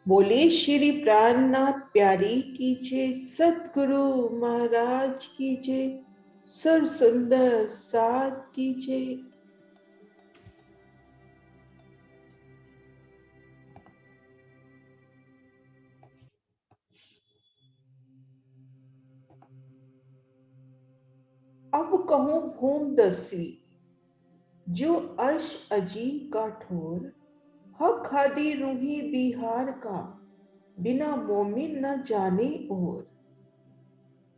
बोले श्री प्राणनाथ प्यारी की जय, सतगुरु महाराज की जय, सर्व सुंदर साथ की जय। अब कहूं भूम दसवीं, जो अर्श अजीम का ठोर, हक खादी रूही बिहार का, बिना मोमिन न जाने और।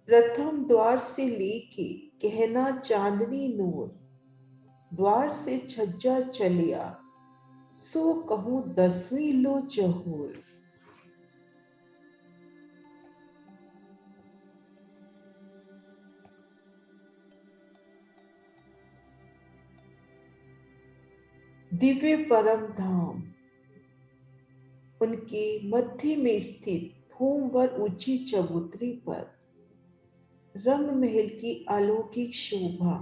प्रथम द्वार से लेके कहना चांदनी नूर, द्वार से छज्जा चलिया, सो कहूं दसवीं लो जहूर। दिव्य परम धाम उनके मध्य में स्थित भूमवर ऊंची चबूतरी पर, रंग महल की अलौकिक शोभा,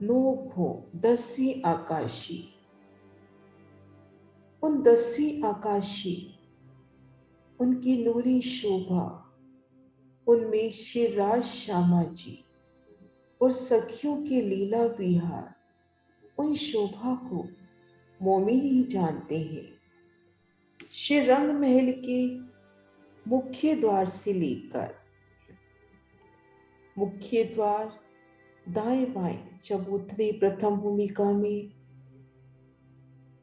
नो भूम दसवीं आकाशी। उन दसवीं आकाशी, उनकी नूरी शोभा, उनमें शिवराज श्यामा जी और सखियों के लीला विहार, उन शोभा को मोमिन ही जानते हैं। श्री रंग महल के मुख्य द्वार से लेकर मुख्य द्वार दाएं बाएं चबूतरे प्रथम भूमिका में,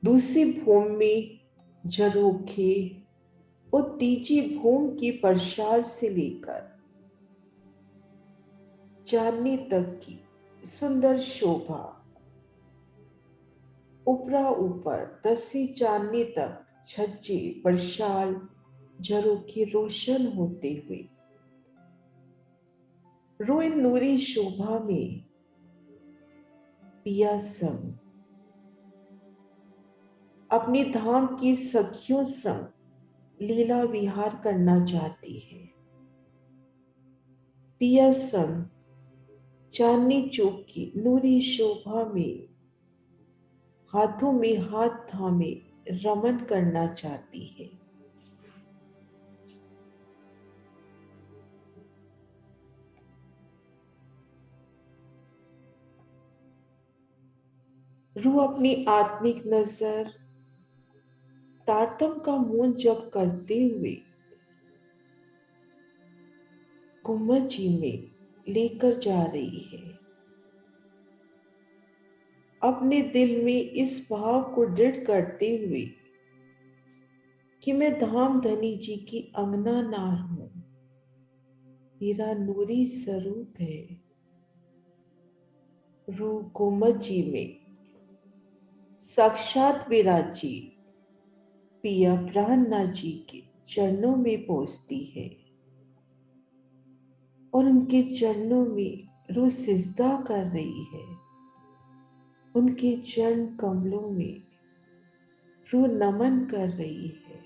दूसरी भूमि में झरोखे और तीसरी भूमि की परसाल से लेकर चांदनी तक की सुंदर शोभा, ऊपरा ऊपर दसवीं चांदनी तक छज्जे परसाल झरोखे रोशन होते हुए, रोइन नूरी शोभा में पिया संग अपनी धाम की सखियों संग लीला विहार करना चाहती है। पिया संग चांदनी चौक की नूरी शोभा में हाथों में हाथ थामे रमन करना चाहती है। रूह अपनी आत्मिक नजर तारतम का मौन जप करते हुए गुम्बद जी में लेकर जा रही है। अपने दिल में इस भाव को दृढ़ करते हुए कि मैं धाम धनी जी की अंगना नार हूं, मेरा नूरी स्वरूप है। रूह गुम्बद जी में साक्षात विराजी पिया प्राणनाथ जी के चरणों में पहुंचती है और उनके चरणों में रूह सिजदा कर रही है। उनके चरण कमलों में रूह नमन कर रही है।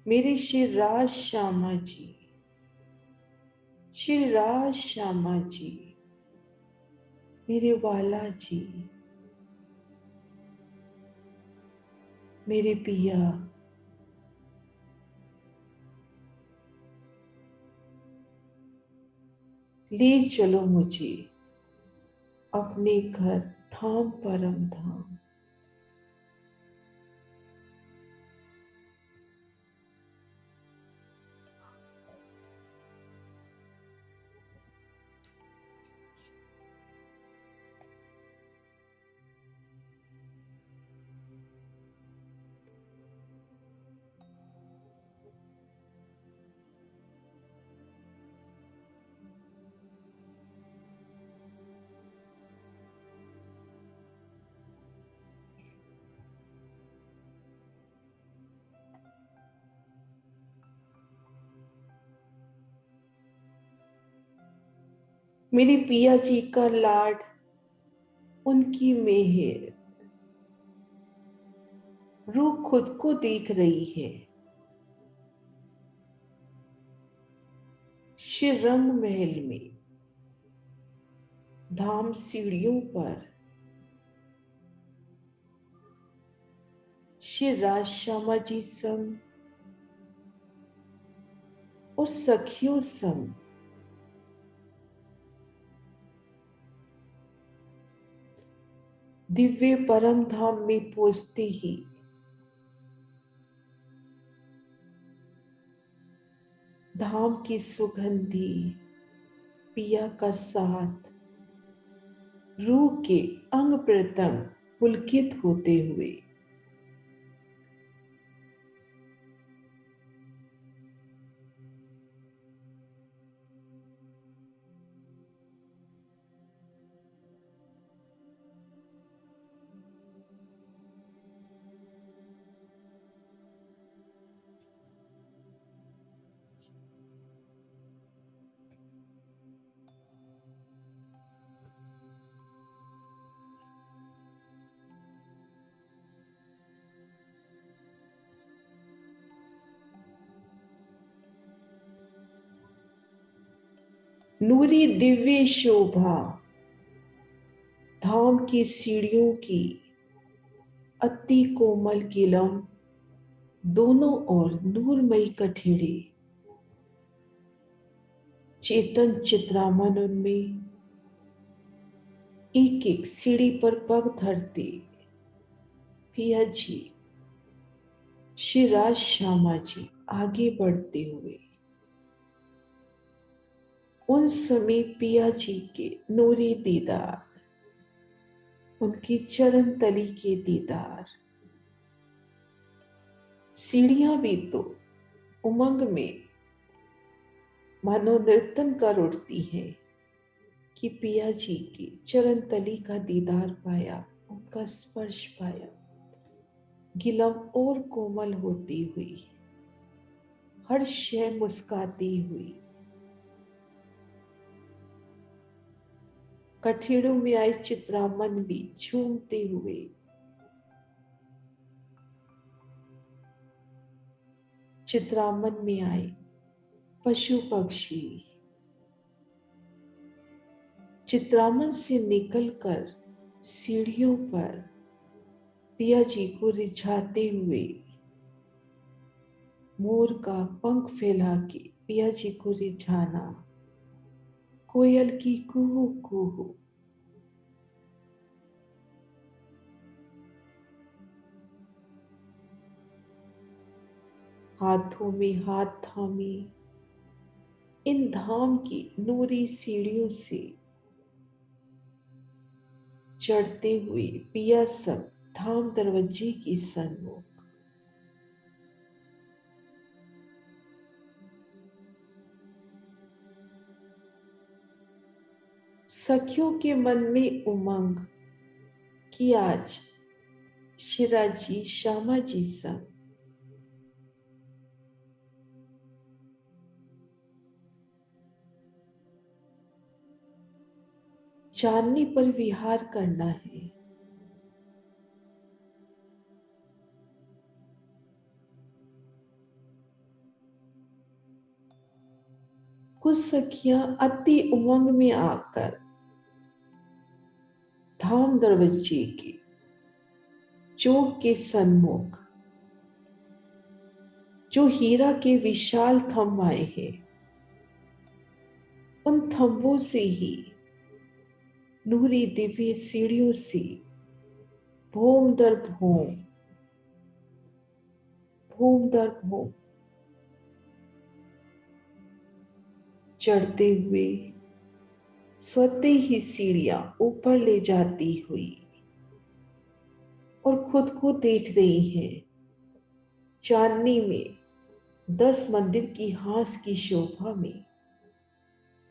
मेरे श्री राज श्यामा जी, श्री राज श्यामा जी, मेरे वाला जी, मेरे पिया, ले चलो मुझे अपने घर धाम परम धाम। मेरे पिया जी का लाड, उनकी मेहर, रूह खुद को देख रही है। श्री रंग महल में धाम सीढ़ियों पर श्री राज श्यामा जी संग और सखियों संग दिव्य परम धाम में पहुंचते ही धाम की सुगंधी पिया का साथ रूह के अंग प्रत्यंग पुलकित होते हुए नूरी दिव्य शोभा धाम की सीढ़ियों की अति कोमल किलम दोनों ओर नूरमयी कठेड़े चेतन चित्रामन उनमें एक एक सीढ़ी पर पग धरते पिया जी श्री राज श्यामा जी आगे बढ़ते हुए उन समय पिया जी के नूरी दीदार उनकी चरण तली के दीदार सीढ़ियां भी तो उमंग में मानो नर्तन कर उठती है कि पिया जी की चरण तली का दीदार पाया उनका स्पर्श पाया गिलम और कोमल होती हुई हर शय मुस्काती हुई कठेड़ों में आए चित्रामन भी झूमते हुए चित्रामन में आए पशु पक्षी चित्रामन से निकलकर सीढ़ियों पर पिया जी को रिझाते हुए मोर का पंख फैला के पिया जी को रिझाना कोयल की कुहू कुहू हाथों में हाथ थामे इन धाम की नूरी सीढ़ियों से चढ़ते हुए पिया सब धाम दरवाजे की सन्मुख सखियों के मन में उमंग कि आज शिरा जी श्यामा जी संग चांदनी पर विहार करना है। कुछ सखियां अति उमंग में आकर धाम दरवाजे के चौक के सन्मुख जो हीरा के विशाल थंब आए हैं उन थंबों से ही नूरी दिव्य सीढ़ियों से भूम दर भूम भूम दर भूम चढ़ते हुए स्वतः ही सीढ़ियां ऊपर ले जाती हुई और खुद को देख रही हैं चांदनी में 10 मंदिर की हास की शोभा में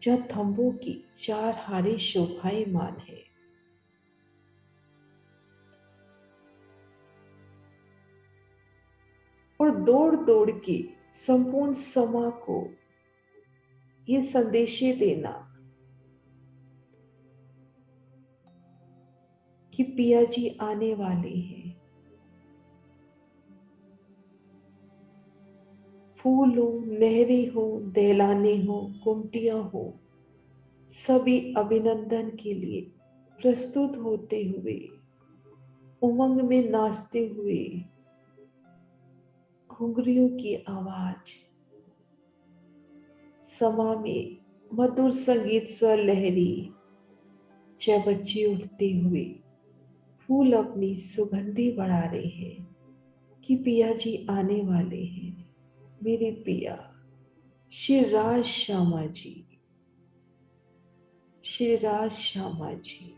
जहाँ थंबों की 4 हारे शोभायमान है। और दौड़ दौड़ के संपूर्ण समा को ये संदेशे देना कि पिया जी आने वाले हैं। फूल हो, नहरें हो, दहलाने हो, कुमटियां हो, सभी अभिनंदन के लिए प्रस्तुत होते हुए, उमंग में नाचते हुए, घुंघरियों की आवाज, समा में मधुर संगीत स्वर लहरी, जय बच्चे उठते हुए फूल अपनी सुगंधी बढ़ा रहे हैं कि पिया जी आने वाले हैं, मेरे पिया श्री राज श्यामा जी, श्री राज श्यामा जी।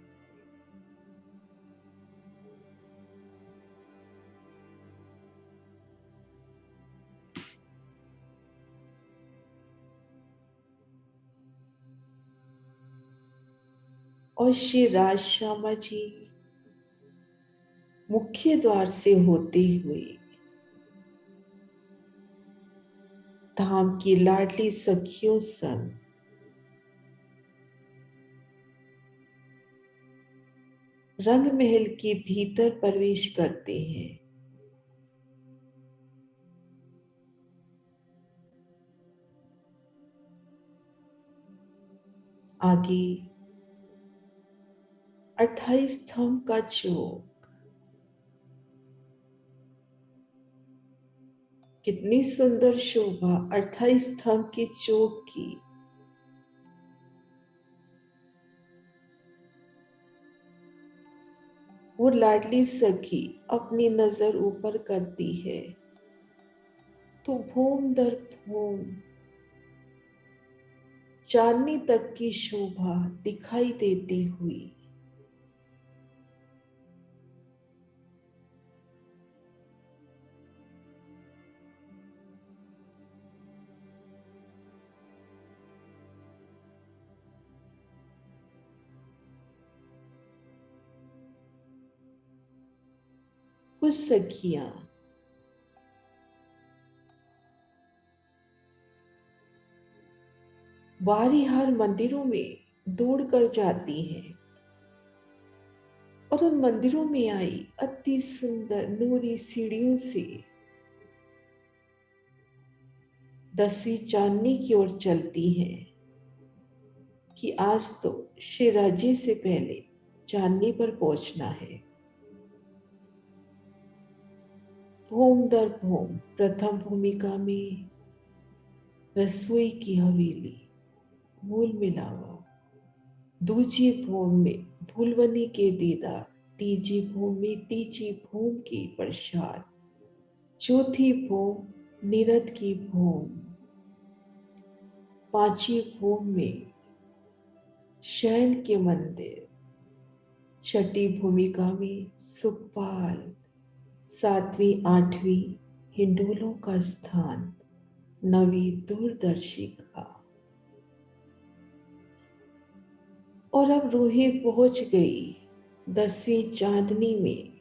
और श्री राज श्यामा जी मुख्य द्वार से होते हुए धाम की लाडली सखियों संग रंग महल के भीतर प्रवेश करते हैं। आगे 28 स्तंभ का चौक, कितनी सुंदर शोभा 28 स्तंभ के चौक की। वो लाडली सखी अपनी नजर ऊपर करती है तो भूम दर भूम चांदनी तक की शोभा दिखाई देती हुई कुछ सखियां बारीहार मंदिरों में दौड़कर जाती हैं और उन मंदिरों में आई अति सुंदर नूरी सीढ़ियों से 10वीं चांदनी की ओर चलती हैं कि आज तो शिराजी से पहले चांदनी पर पहुंचना है। भूम दर भूम प्रथम भूमिका में रसोई की हवेली मूल मिलावा, दूजी भूम में भूलवनी के दीदार, तीजी भूम में तीजी भूम की प्रसाद, चौथी भूम निरद की भूम, पांचवी भूम में शयन के मंदिर, छठी भूमिका में सुखपाल, सातवीं आठवीं हिंडोलों का स्थान, नवीं दूरदर्शिका। और अब रूही पहुंच गई 10वीं चांदनी में,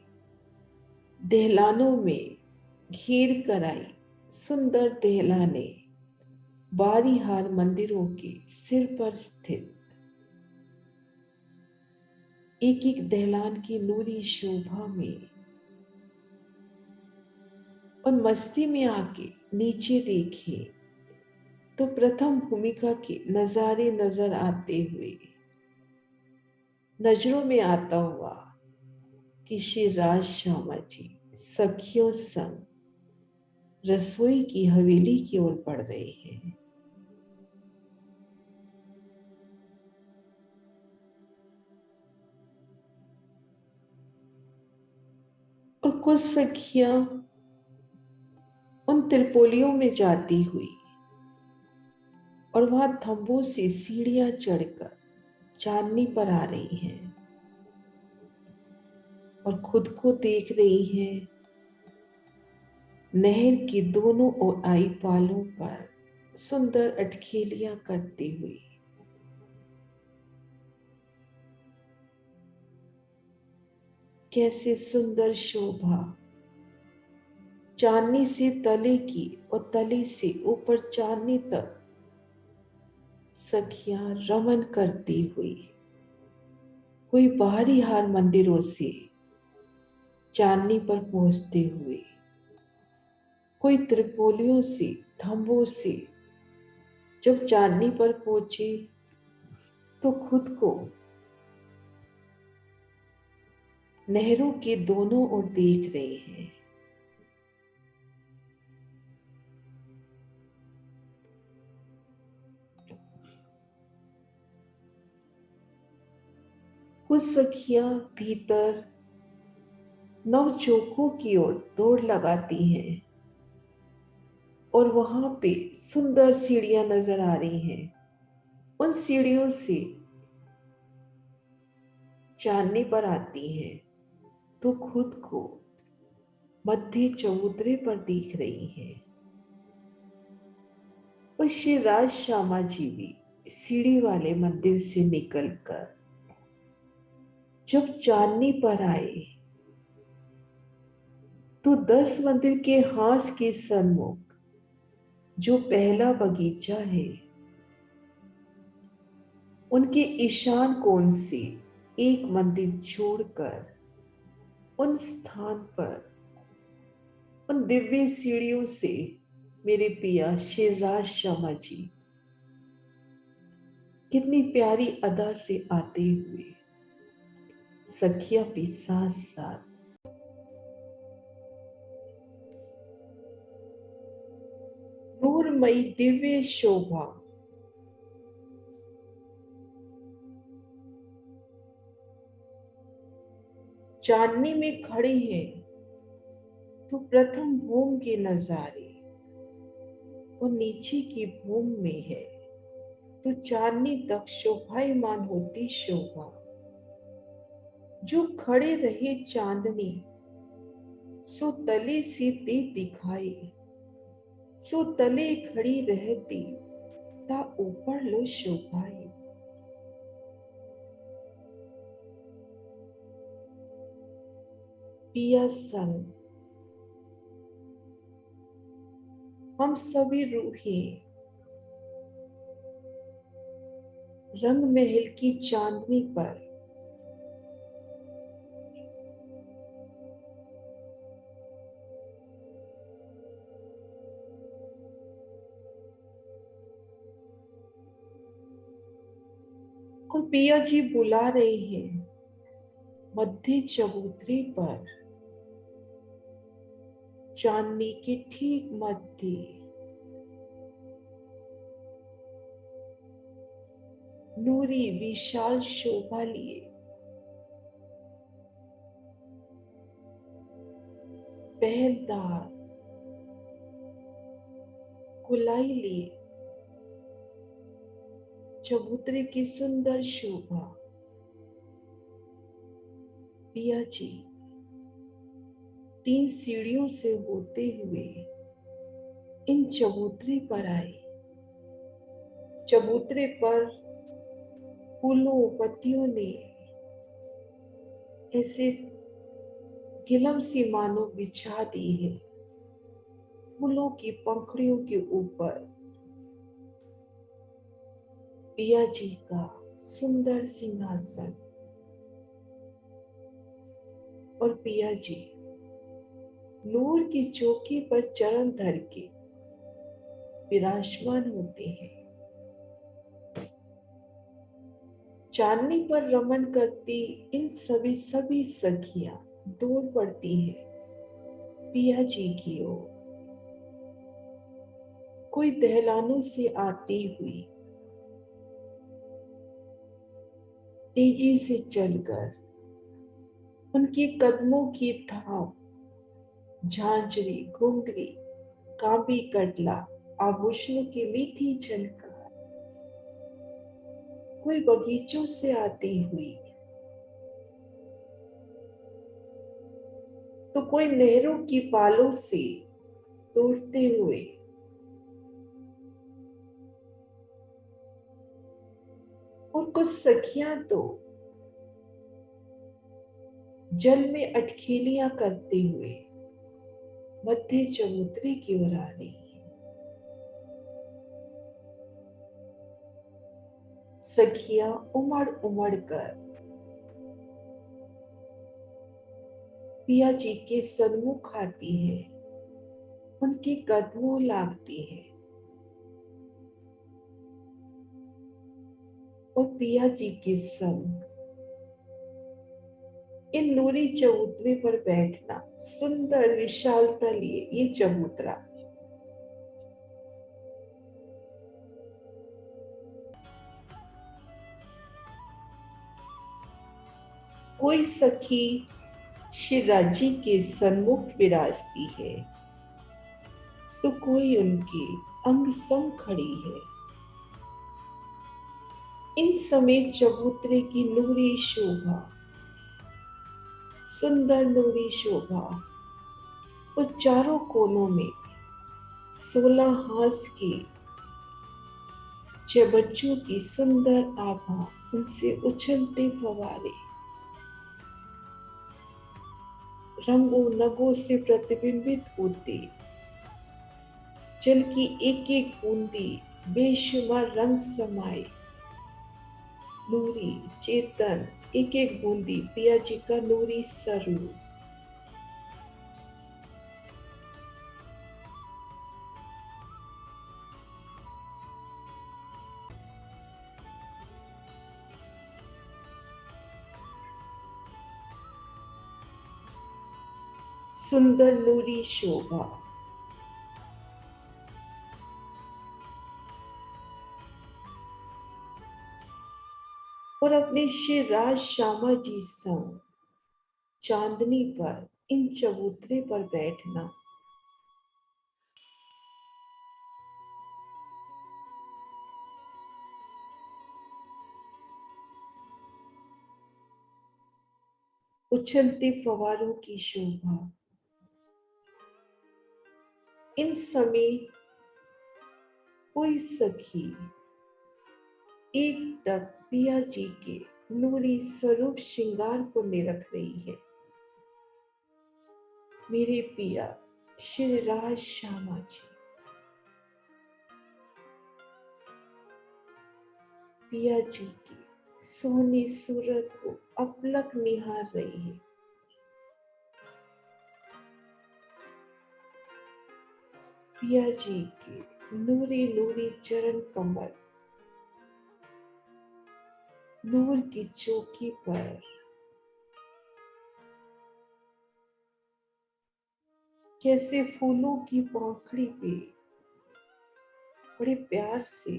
दहलानों में घेर कराई सुंदर दहलाने, बारीहार मंदिरों के सिर पर स्थित, एक एक दहलान की नूरी शोभा में। और मस्ती में आके नीचे देखे तो प्रथम भूमिका के नजारे नजर आते हुए, नजरों में आता हुआ कि श्री राज श्यामा जी सखियों संग रसोई की हवेली की ओर बढ़ रहे हैं। और कुछ सखियां उन त्रिपोलियों में जाती हुई और वहां थंबों से सीढ़ियां चढ़कर चांदनी पर आ रही हैं और खुद को देख रही हैं नहर की दोनों ओर आई पालों पर सुंदर अटखेलियां करती हुई। कैसे सुंदर शोभा, चांदनी से तले की और तले से ऊपर चांदनी तक सखियां रमन करती हुई, कोई बाहरी हार मंदिरों से चांदनी पर पहुंचते हुए कोई त्रिपोलियों से, थंबों से जब चांदनी पर पहुंची तो खुद को नहरों के दोनों ओर देख रहे हैं। कुछ सखियां भीतर नव चौकों की ओर दौड़ लगाती हैं और वहां पे सुंदर सीढ़ियां नजर आ रही हैं। उन सीढ़ियों से चांदनी पर आती हैं तो खुद को मध्य चबूतरे पर देख रही हैं। और श्री राज श्यामा जी भी सीढ़ी वाले मंदिर से निकलकर जब चांदनी पर आए तो 10 मंदिर के हास के सन्मुख जो पहला बगीचा है, उनके ईशान कोण से एक मंदिर छोड़कर उन स्थान पर, उन दिव्य सीढ़ियों से मेरे पिया श्री राज शर्मा जी कितनी प्यारी अदा से आते हुए सखिया भी साथ साथ नूरमयी दिव्य शोभा चांदनी में खड़े हैं तो प्रथम भूमि के नजारे और नीचे की भूमि में है तो चांदनी तक शोभायमान होती शोभा। जो खड़े रहे चांदनी सो तले से ते दिखाई, सो तले खड़ी रहती ता ऊपर लो शोभाई। पिया संग हम सभी रूहें रंग महल की चांदनी पर और पिया जी बुला रहे हैं मध्य चबूतरे पर चांदनी के ठीक मध्य नूरी विशाल शोभा लिए पहलदार कुलाई लिए चबूतरे की सुंदर शोभा। पिया जी 3 सीढ़ियों से होते हुए इन चबूतरे पर आए। चबूतरे पर फूलों पत्तियों ने ऐसे गिलम सी मानो बिछा दी है। फूलों की पंखुड़ियों के ऊपर पिया जी का सुंदर सिंहासन और पिया जी नूर की चौकी पर चरण धर के विराजमान होते हैं। चांदनी पर रमन करती इन सभी सखियां दौड़ पड़ती हैं पिया जी की ओर। कोई दहलानों से आती हुई तेजी से चलकर उनके कदमों की थाप झांझरी, घुंघरी, कांबी, कटला, आभूषणों की मीठी झलकार। कोई बगीचों से आती हुई तो कोई नहरों की पालों से तोड़ते हुए और कुछ सखियां तो जल में अटखेलियां करते हुए मध्य चबूतरे की ओर आ रही है। सखियां उमड़ उमड़ कर पिया जी के सन्मुख आती है उनके कदमों लागती है और पिया जी के संग इन नूरी चबूतरे पर बैठना, सुंदर विशालता लिए ये चबूतरा। कोई सखी श्री राजी के सन्मुख विराजती है तो कोई उनके अंग संग खड़ी है। इन समय चबूतरे की नूरी शोभा, सुंदर नूरी शोभा, और चारों कोनों में 16 हाथ के बच्चों की सुंदर आभा, उनसे उछलते फवारे रंगों नगों से प्रतिबिंबित होते, जल की एक एक बूंदी बेशुमार रंग समाये, नूरी चेतन एक एक बूंदी पिया जी का नूरी स्वरूप। सुंदर नूरी शोभा, और अपने श्री राज श्यामा जी संग चांदनी पर इन चबूतरे पर बैठना, उछलते फवारों की शोभा। इन समय कोई सखी एक टक पिया जी के नूरी स्वरूप श्रृंगार को निरख रही है। मेरे पिया श्री राज श्यामा जी पिया जी की सोनी सूरत को अपलक निहार रही है। पिया जी के नूरी नूरी चरण कमल नूर की चौकी पर कैसे फूलों की पंखड़ी पे बड़े प्यार से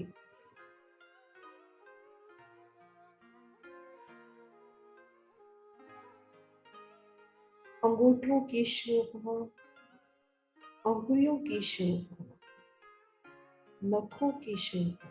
अंगूठों की शोभा, अंगुलियों की शोभा, नखों की शोभा,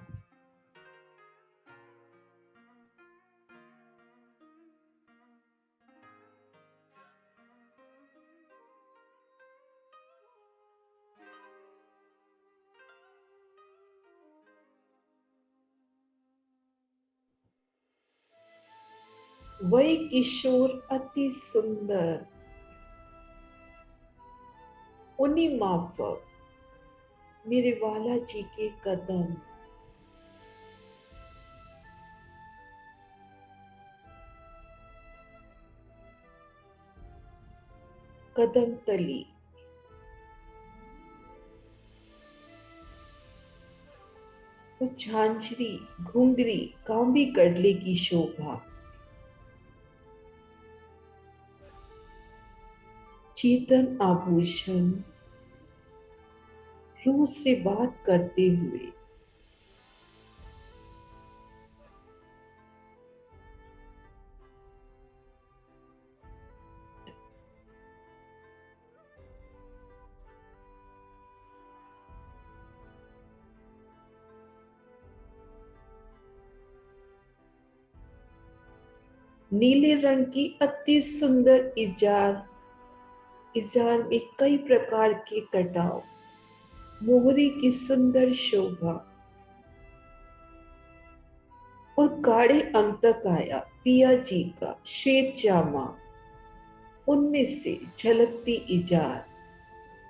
वही किशोर अति सुंदर, उन्हीं माफक मेरे वाला जी के कदम, कदम तली वो झांझरी घुंगरी कांबी कड़ले की शोभा, चेतन आभूषण रूह से बात करते हुए नीले रंग की अति सुंदर इजार, इजार में कई प्रकार के कटाव, मोहरी की सुंदर शोभा, और काढ़े अंग तक आया पिया जी का श्वेत जामा, उनमें से झलकती इजार,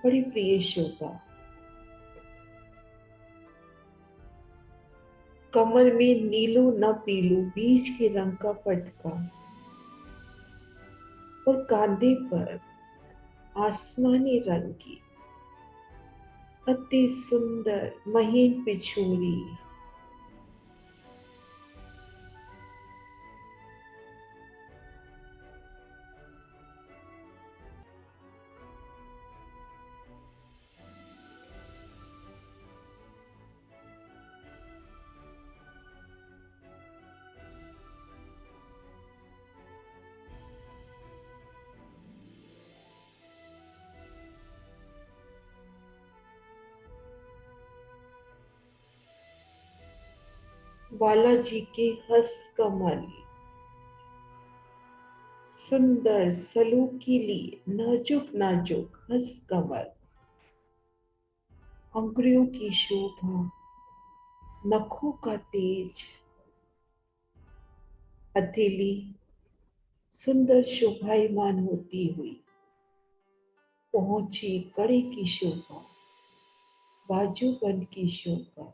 बड़ी प्रिय शोभा। कमर में नीलो न पीलो बीज के रंग का पटका, और कांधे पर आसमानी रंग की अति सुंदर महीन पिछोरी। बालाजी के हस्त कमल, सुंदर सलूकीली नाजुक नाजुक हस्त कमल, अंकुरियों की शोभा, नखों का तेज, हथेली सुंदर शोभायमान होती हुई, पहुंची कड़े की शोभा, बाजूबंद की शोभा,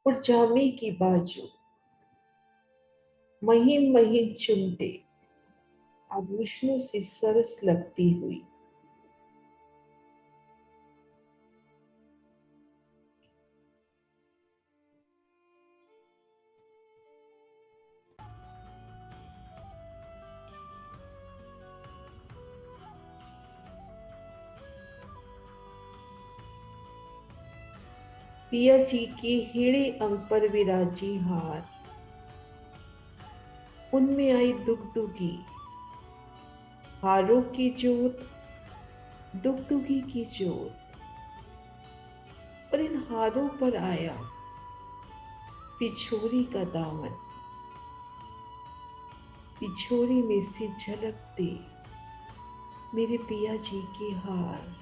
और जामे की बाजू, महीन महीन चुनटे, आभूषणों से सरस लगती हुई, पिया जी के हेड़े अंग पर विराजी हार, उनमें आई दुगदुगी, हारों की जोत, दुगदुगी की जोत, और इन हारों पर आया पिछोरी का दामन, पिछोरी में से झलकते मेरे पिया जी के हार।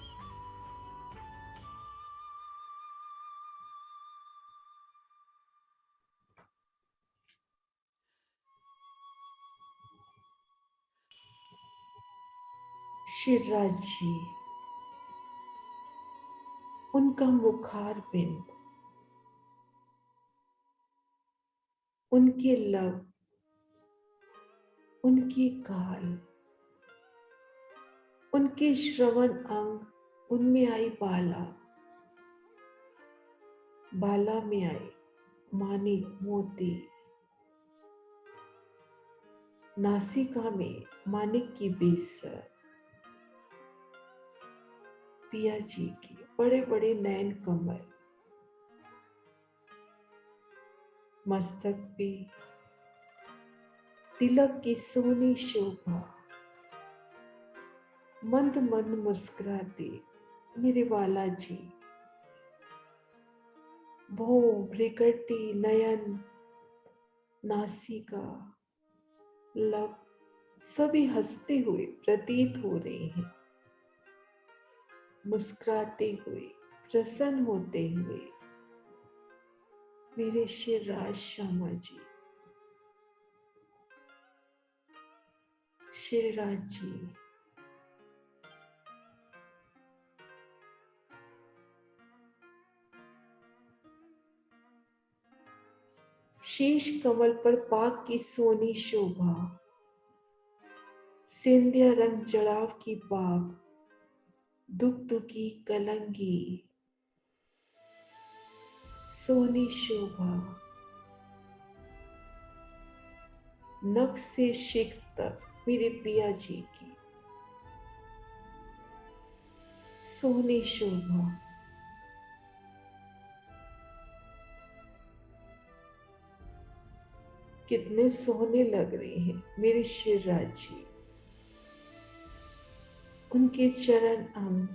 शिवराज जी, उनका मुखार बिंद, उनके लब, उनकी गाल, उनके श्रवण अंग, उनमें आई बाला, बाला में आए मानिक मोती, नासिका में मानिक की बेसर, पिया जी के बड़े बड़े नयन कमल, मस्तक पे तिलक की सोनी शोभा, मंद मंद मुस्कुराते मेरे वाला जी, भौं भ्रिकटी नयन नासिका लब सभी हंसते हुए प्रतीत हो रहे हैं, मुस्कुराते हुए प्रसन्न होते हुए मेरे शिवराज श्यामा जी, शिवराज जी, शीश कमल पर पाक की सोनी शोभा, सिंधिया रंग जड़ाव की पाग, दुगदुगी कलंगी सोनी शोभा, नख से शिख तक मेरे पिया जी की सोनी शोभा, कितने सोने लग रहे हैं मेरे शिवराज जी, उनके चरण अंग,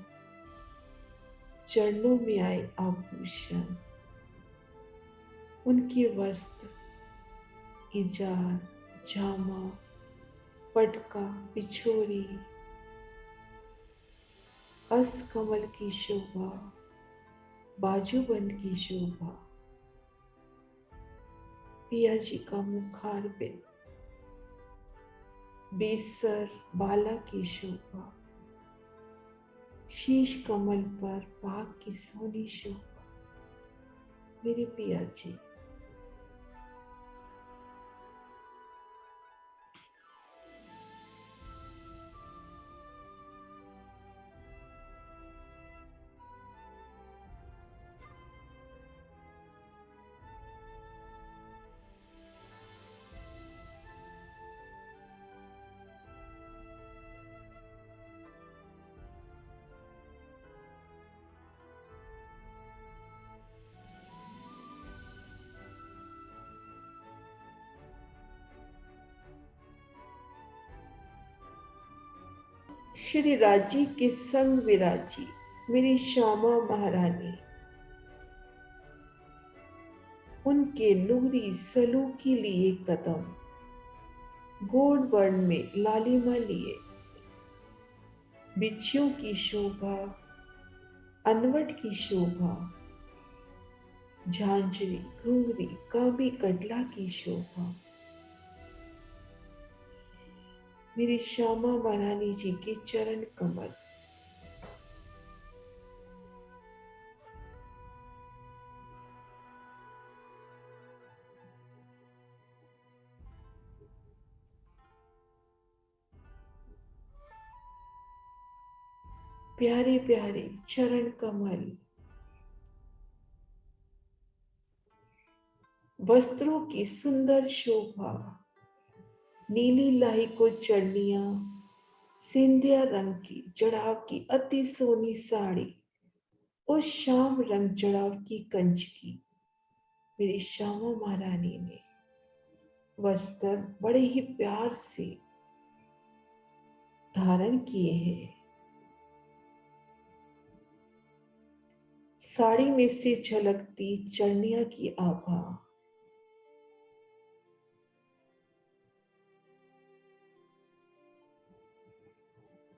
चरणों में आए आभूषण, उनके वस्त्र, इजार, जामा, पटका, पिछोरी, हस्त कमल की शोभा, बाजूबंद की शोभा, पिया जी का मुखार बिंद, बेसर बाला की शोभा, शीश कमल पर पाक की सोनी शोभा, मेरे पिया जी, श्री राजी के संग विराजी मेरी श्यामा महारानी, उनके नूरी सलूकी लिए कदम, गोड वर्ण में लालिमा लिए, बिच्छियों की शोभा, अनवट की शोभा, झांझरी घुंघरी कामी कटला की शोभा, मेरी श्यामा महारानी जी के चरण कमल। प्यारे प्यारे चरण कमल, वस्त्रों की सुंदर शोभा, नीली लाही को चढ़निया, सिंधिया रंग की जड़ाव की अति सोनी साड़ी, उस शाम रंग जड़ाव की कंच की, मेरी श्यामा महारानी ने वस्त्र बड़े ही प्यार से धारण किए हैं। साड़ी में से झलकती चरनिया की आभा,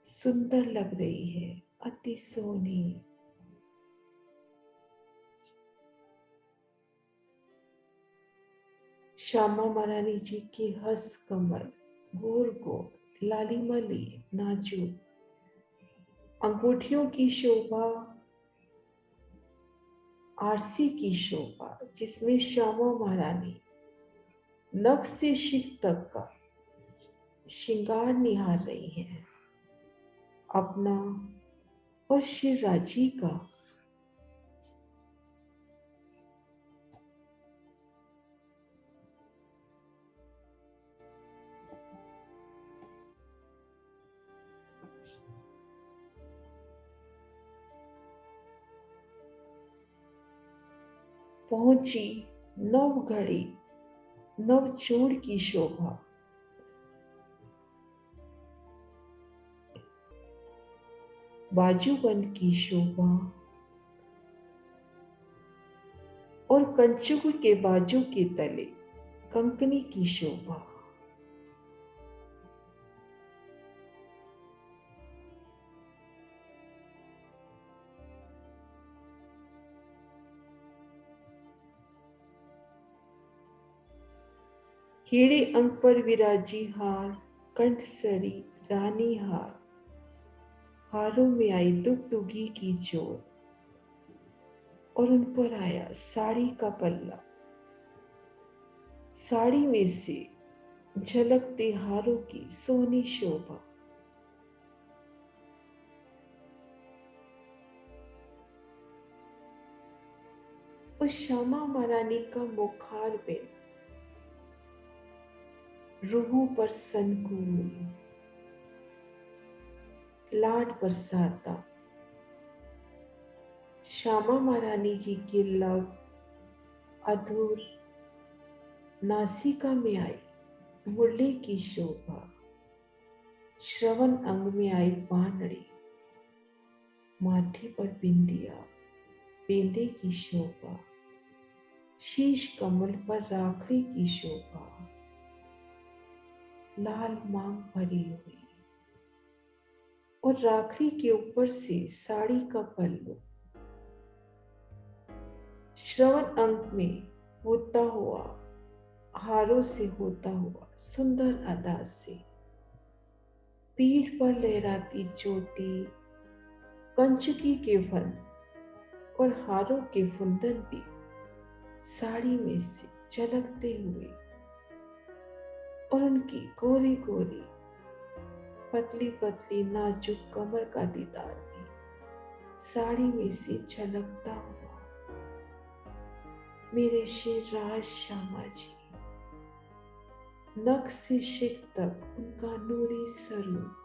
सुंदर लग रही है, अति सोनी। श्यामा महारानी जी की हंस कमल, गोर गोर लालिमा लिए नाजुक, अंगूठियों की शोभा, आरसी की शोभा, जिसमें श्यामा महारानी नख से शिख तक का श्रृंगार निहार रही हैं, अपना और श्री राजी का। पहुंची नव घड़ी नव चूड़ की शोभा, बाजूबंद की शोभा और कंचुक के बाजू के तले कंकनी की शोभा, हीरे अंक पर विराजी हार, कंठसरी रानी हार, हारों में आई दुगदुगी की जोर, और उन पर आया साड़ी का पल्ला, साड़ी में से झलकते हारों की सोनी शोभा, उस श्यामा महारानी का मुखार बिन रूहों पर संकुल लाड बरसाता, श्यामा महारानी जी की लव अधूर नासिका में आई मुरली की शोभा, श्रवण अंग में आई बानड़ी, माथे पर बिंदिया बेंदे की शोभा, शीश कमल पर राखड़ी की शोभा, लाल मांग भरी हुई और राखड़ी के ऊपर से साड़ी का पल्लू, श्रवण अंग में होता हुआ हारों से होता हुआ सुंदर अदा से, पीठ पर लहराती चोटी, कंचुकी के फन और हारों के फुंदन भी साड़ी में से झलकते हुए, और उनकी गोरी गोरी पतली पतली नाजुक कमर का दीदार भी साड़ी में से झलकता हुआ, मेरे श्री राज श्यामा जी, नख से शिख तक उनका नूरी स्वरूप,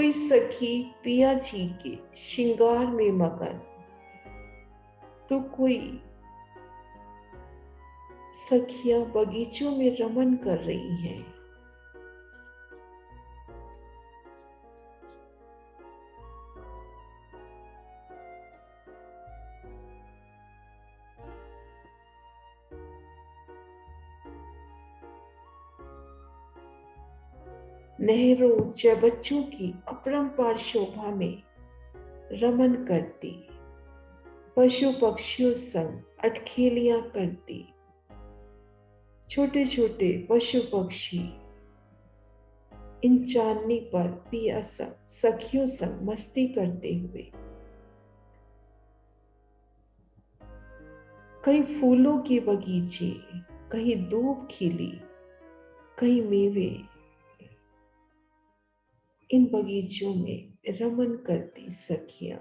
कोई सखी पिया जी के श्रृंगार में मगन, तो कोई सखियां बगीचों में रमन कर रही हैं। नहरों चबच्चों की अपरंपार शोभा में रमन करती, पशु पक्षियों संग अटखेलियां करती, छोटे छोटे पशु पक्षी इन चांदनी पर पिया सखियों संग मस्ती करते हुए, कहीं फूलों के बगीचे, कहीं धूप खिली, कहीं मेवे, इन बगीचों में रमन करती सखियां।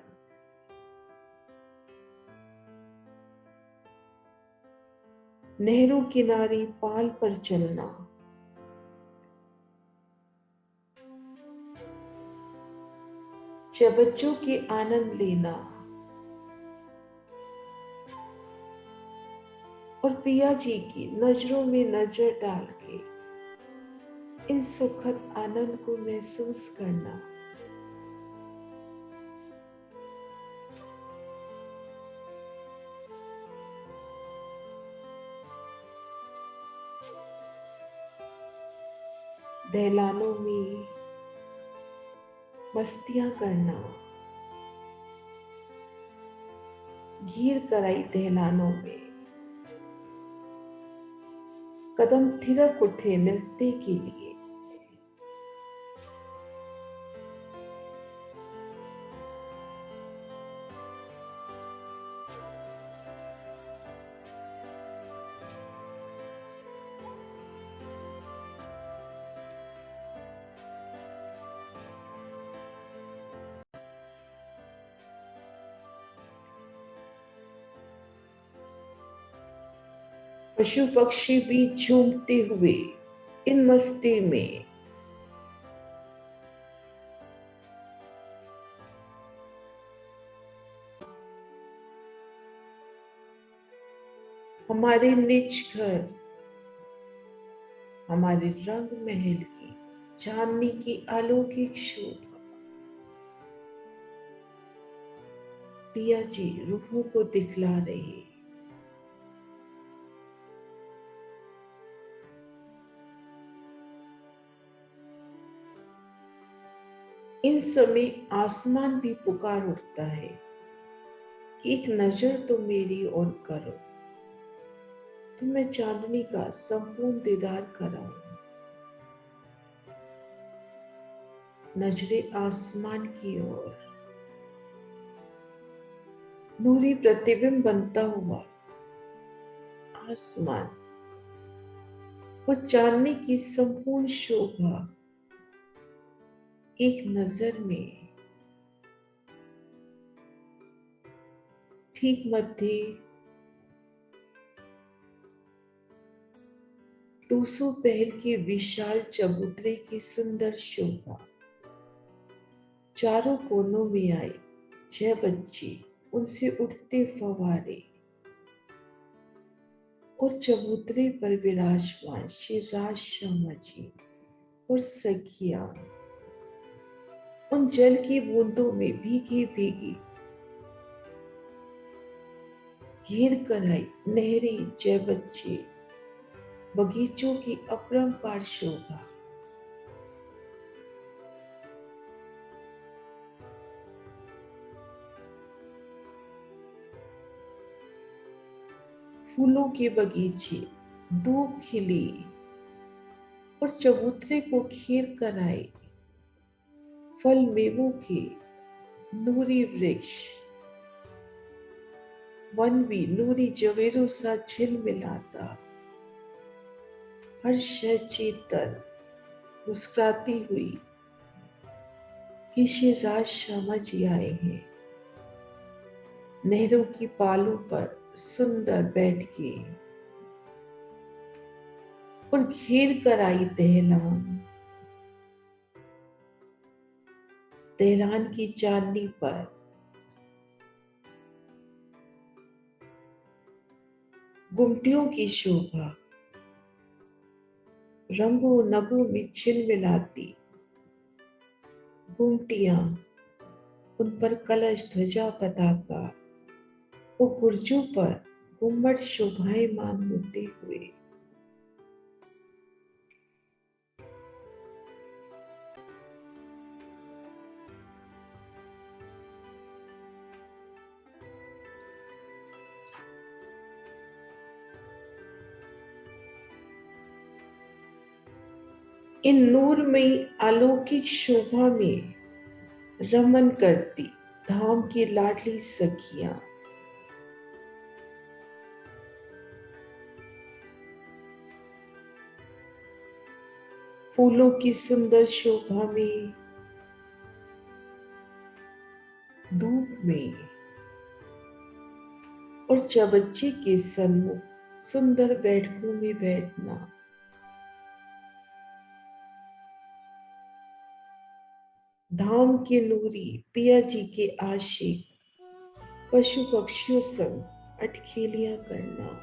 नहरों किनारे पाल पर चलना, चबच्चों के आनंद लेना और पिया जी की नजरों में नजर डाल के इन सुखद आनंद को महसूस करना। दहलानों में मस्तियां करना, घीर कराई दहलानों में, कदम थिरक उठे नृत्य के लिए। पशु पक्षी भी झूमते हुए इन मस्ती में हमारे निज घर, हमारे रंग महल की चांदनी की अलौकिक शोभा पिया जी रूहों को दिखला रहे। इन समय आसमान भी पुकार उठता है कि एक नजर तो मेरी ओर करो, तो मैं चांदनी का संपूर्ण दीदार कराऊं। नजरे आसमान की ओर, नूरी प्रतिबिंब बनता हुआ आसमान और चांदनी की संपूर्ण शोभा एक नजर में ठीक मध्य 200 पहल के विशाल चबूतरे की सुंदर शोभा। चारों कोनों में आए 6 बच्चे, उनसे उठते फवारे और चबूतरे पर विराजमान श्री राज श्यामा जी और सखियां उन जल की बूंदों में भीगी भीगी घेर कर आई नहरे जय बच्चे, बगीचों की अपरंपार शोभा। फूलों के बगीचे, धूप खिली और चबूतरे को घेर कर आए फल मेवों के नूरी वृक्ष, वन भी नूरी जवेरों सा झिलमिलाता, हर शय चेतन मुस्कुराती हुई कि श्री राज श्यामा जी आए हैं। नहरों की पालों पर सुंदर बैठ के और घेर कर आई दहलान। दहलान की चांदनी पर गुमटियों की शोभा रंगों नभों में छिल मिलाती। गुमटियां, उन पर कलश ध्वजा पताका, वो बुर्जों पर गुम्बद शोभायमान होते हुए। इन नूरमयी अलौकिक शोभा में रमन करती धाम की लाडली सखियां। फूलों की सुंदर शोभा में, धूप में और चबच्चे के सन्मुख सुंदर बैठकों में बैठना। धाम के नूरी पिया जी के आशिक पशु पक्षियों संग अटखेलियां करना।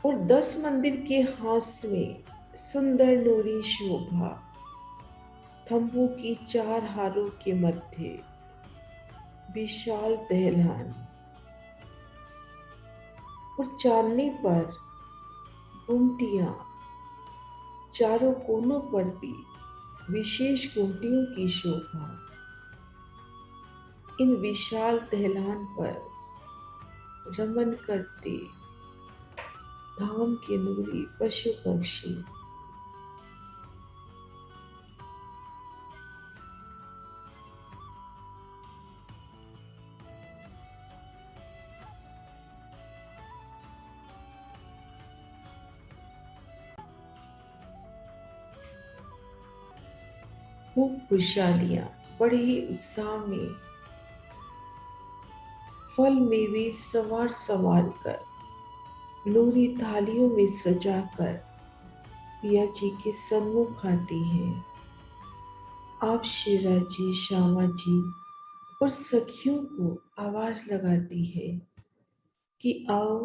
और 10 मंदिर के हाथ में सुंदर नूरी शोभा, थंबों की 4 हारों के मध्य विशाल दहलान और चांदनी पर गुमटियां, चारों कोनों पर भी विशेष गुमटियों की शोभा। इन विशाल दहलान पर रमन करते धाम के नूरी पशु पक्षी। खूब खुशहालियां बड़े ही उत्साह में फल मेवे सवार सवार कर नूरी थालियों में सजाकर पिया जी के सन्मुख आती है। आप शेरा जी, श्यामा जी और सखियों को आवाज लगाती है कि आओ,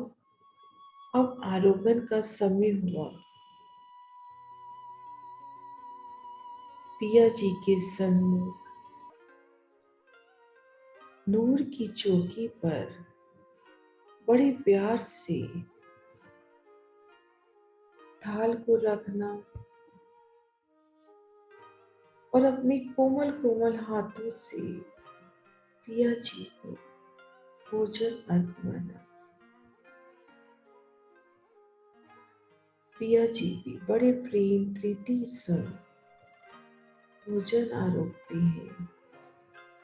अब आरोगण का समय हुआ। पिया जी के सन्मुख नूर की चौकी पर बड़े प्यार से थाल को रखना और अपने कोमल कोमल हाथों से पिया जी को भोजन अर्पवाना। पिया जी भी बड़े प्रेम प्रीति संग भोजन आरोगते हैं।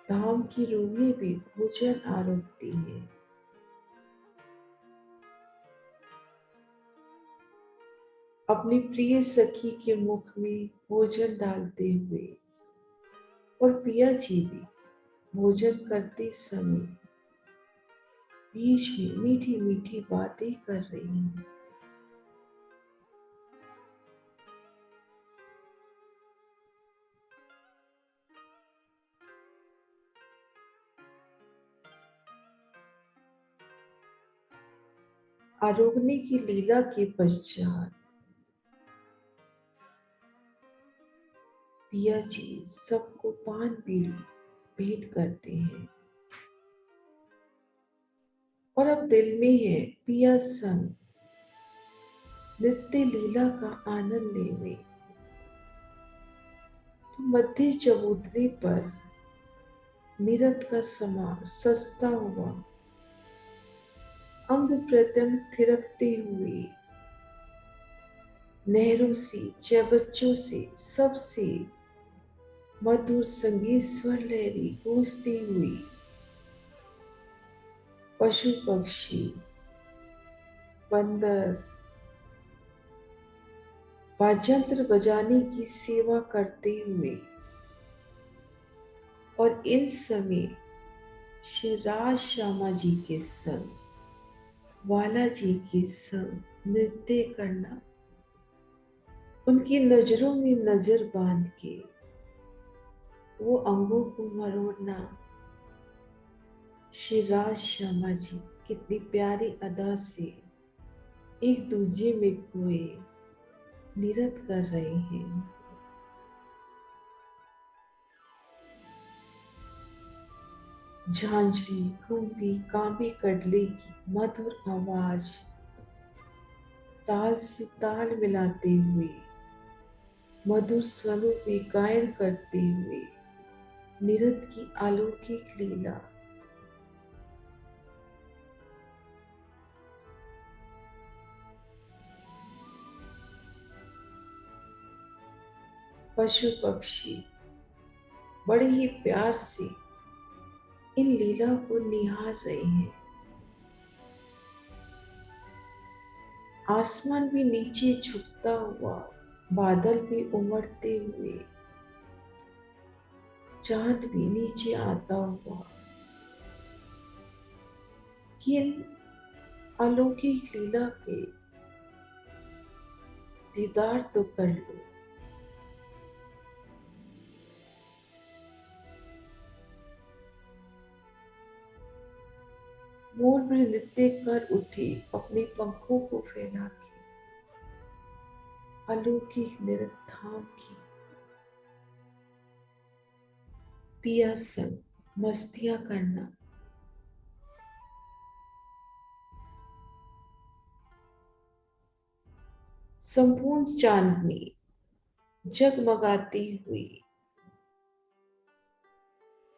धाम की रूहें भी भोजन आरोगती है। अपनी प्रिय सखी के मुख में भोजन डालते हुए और पिया जी भी भोजन करते समय बीच में मीठी मीठी बातें कर रही हैं। आरोगने की लीला के पश्चात पिया जी सबको पान बीड़ी भेंट करते हैं और अब दिल में है पिया संग नित्य लीला का आनंद लेवे। तो मध्य चबूतरे पर निरत का समा सस्ता हुआ अंग प्रत्यंग थिरकते हुए नहरों से, चबच्चों से, सबसे मधुर संगीत स्वर लहरी गूंजती हुई पशु पक्षी, बंदर, वाजंत्र बजाने की सेवा करते हुए, और इस समय श्री राज श्यामा जी के संग वाला जी के संग नृत्य करना, उनकी नजरों में नजर बांध के वो अंगों को मरोड़ना। श्री राज श्यामा जी कितनी प्यारी अदा से एक दूसरे में खोए नृत्य कर रहे हैं। झांझरी, घुंगरी, कांबे कड़ले की मधुर आवाज ताल से ताल मिलाते हुए, मधुर स्वरों में गायन करते हुए नृत्य की अलौकिक लीला। पशु पक्षी बड़े ही प्यार से इन लीला को निहार रहे हैं। आसमान भी नीचे झुकता हुआ, बादल भी उमड़ते हुए, चांद भी नीचे आता हुआ, इन अलौकिक लीला के दीदार तो कर लो। मोर भी नृत्य कर उठे अपने पंखों को फैला के, अलौकिक नृत्य थाम की। पिया संग मस्तियां करना, संपूर्ण चांदनी जगमगाती हुई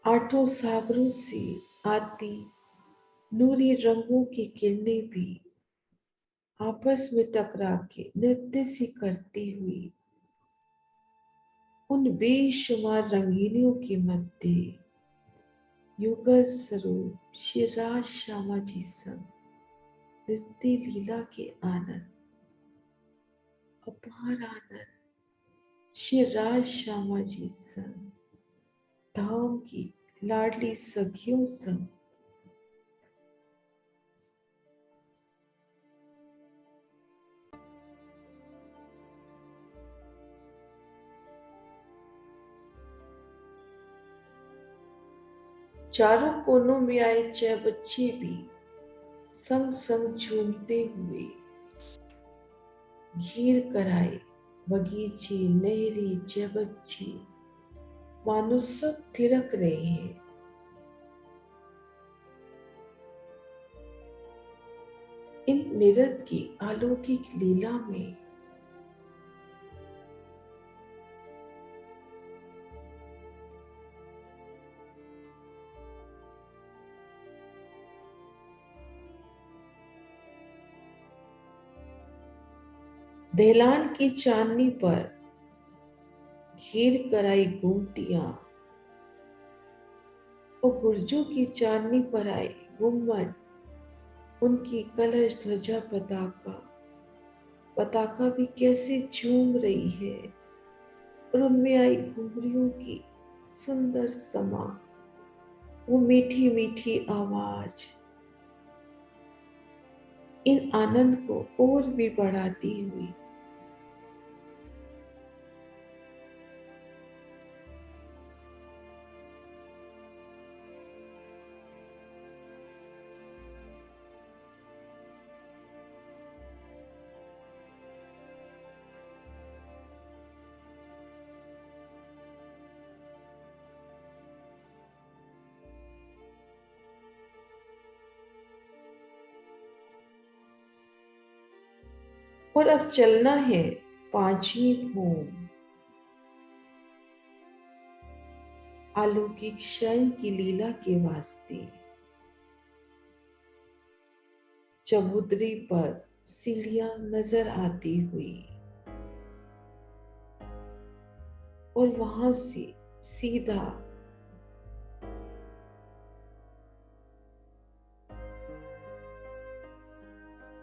आठों सागरों से आती नूरी रंगों की किरणें भी आपस में टकरा के नृत्य सी करती हुई उन बेशुमार रंगीनियों के मध्य युगल स्वरूप श्री राज श्यामा जी संग नृत्य लीला के आनंद, अपार आनंद श्री राज श्यामा जी संग धाम की लाडली सखियों संग। चारों कोनों में आए 6 बच्चे भी संग संग झूमते हुए घेर कर आए बगीचे, नहरें, 6 बच्चे मानो सब थिरक रहे हैं। इन नृत्य की अलौकिक लीला में दहलान की चांदनी पर घेर कर आई गुमटियां और गुर्जों की चांदनी पर आए गुम्मट, उनकी कलश ध्वजा पताका पताका भी कैसे झूम रही है, और उनमें आई घुंघरियों की सुंदर समा, वो मीठी मीठी आवाज इन आनंद को और भी बढ़ाती हुई। और अब चलना है 5वीं भूमि, अलौकिक शयन की लीला के वास्ते। चबूतरी पर सीढ़ियां नजर आती हुई और वहां से सीधा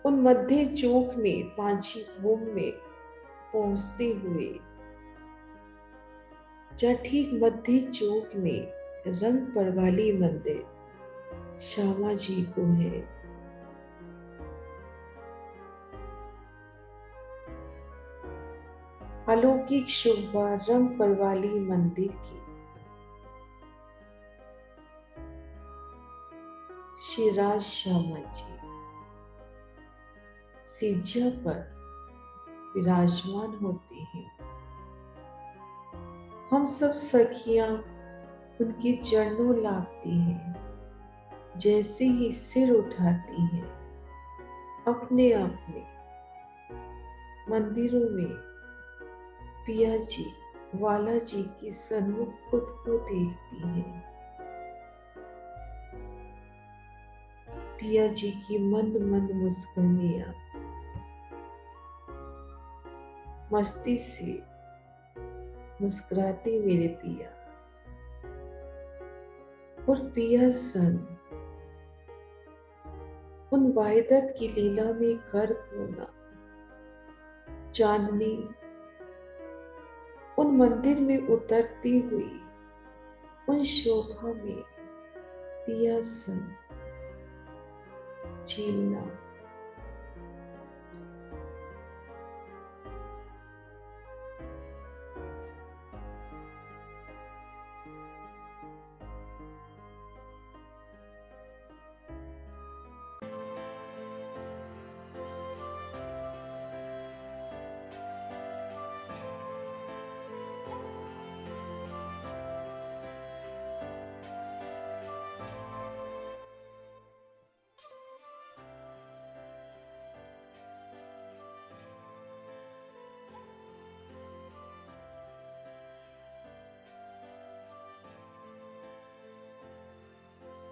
उन मध्य चौक में 5वीं भूमि में पहुंचते हुए जहाँ ठीक मध्य चौक में रंग परवाली मंदिर श्यामा जी को है। अलौकिक शोभा रंग परवाली मंदिर की श्री राज श्यामा जी सिज्जा पर विराजमान होते हैं। हम सब सखियां उनके चरणों लागती हैं। जैसे ही सिर उठाती हैं, अपने अपने मंदिरों में पिया जी वाला जी के सन्मुख खुद को देखती हैं। पिया जी की मंद मंद मुस्कानियां मस्ती से मुस्कुराते मेरे पिया, और पिया सन उन वाहिदत की लीला में गर्क होना। चांदनी उन मंदिर में उतरती हुई उन शोभा में पिया सन झीलना।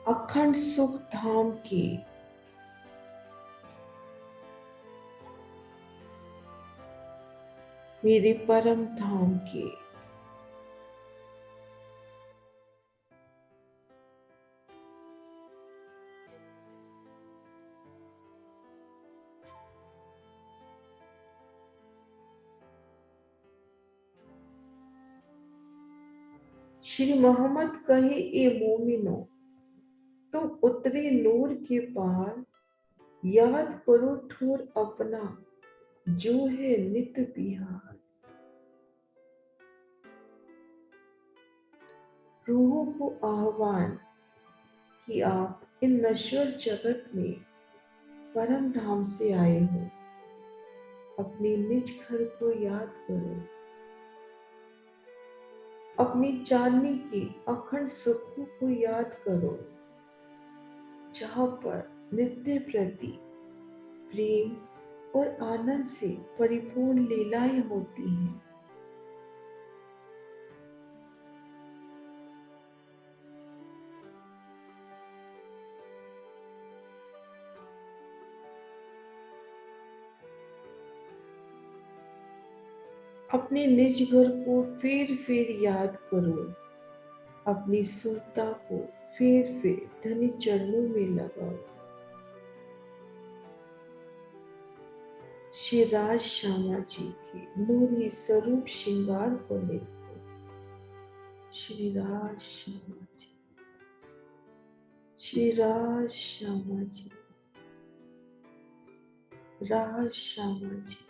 अखंड सुख धाम के मेरे परम धाम के श्री मोहम्मद कहे, ए मोमिनो, तुम उतरे नूर के पार याद करो ठोर अपना जो है नित बिहार। रूहों को आह्वान कि आप इन नश्वर जगत में परम धाम से आए हो। अपने निज घर को याद करो, अपनी चांदनी के अखंड सुखों को याद करो, जहां पर नित्य प्रति प्रेम और आनंद से परिपूर्ण लीलाएं होती हैं। अपने निज घर को फिर याद करो, अपनी सुरता को फिर धनी चरणों में लगाओ। श्री राज श्यामा जी के नूरी स्वरूप श्रृंगार को देखो। श्री राज श्यामा जी, श्री राज श्यामा जी, राज श्यामा जी।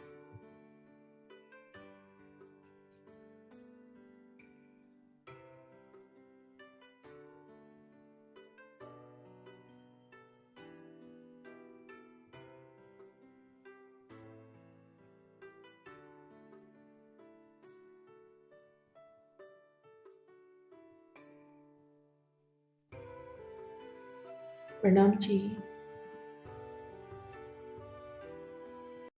प्रणाम जी।